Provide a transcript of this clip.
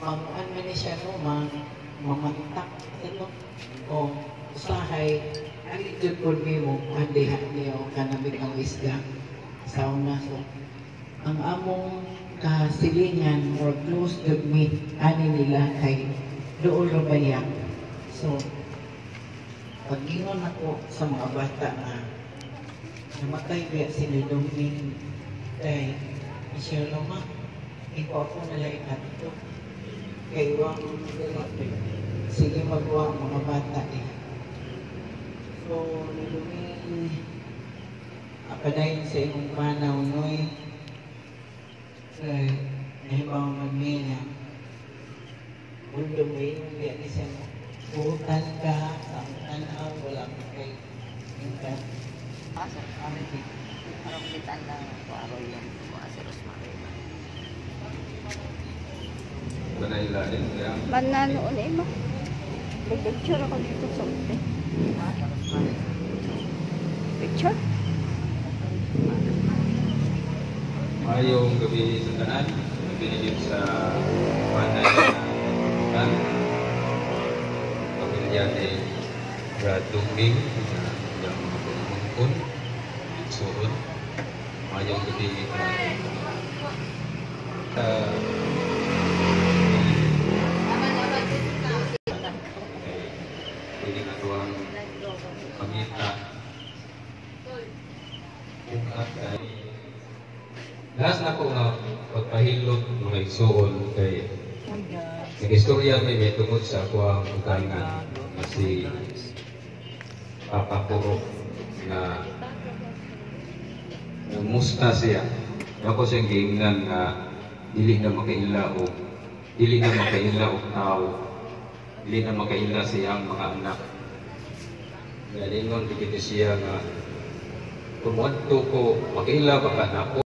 mag-an man ni siya no, mamantak ano o usahay ali jud pud mo andihan niyo kanamit ang isda sa una. So ang among kasilingan or close to meet ani nila kay dool ra baya. So pag-ingon ako sa mga bata na namatay biya sila Doming kay Michelle Loma, ikaw ako nalay dito kay wang sige magawa mga bata eh. So Doming apadayon sa imong panaw noy kay nahibaw magmina mundo may biya ni siya butan ka ang tanaw wala kay ingkat. Pasok kami dito. Parang kita lang po araw yan po sa Rosemary. Banailain kaya? Banano ulit mo. Picture ako dito sa ulit. Sa Rosemary. Picture? Mayong gabi sa tanan, binigyan sa panay na pamilya ni Brad Doming na yung mga pagmungkon, suon, mayong gabi hindi na tuwang pangita at last na ko nga pagpahilot mga igsuon kay nag-istorya may tungkol sa ako ang ugangan na si Papa Puro na musta siya. Ako siyang giingnan na dili na makaila o tao, dili na makaila siyang mga anak. Galingon dikit siya nga kung ko makaila baka na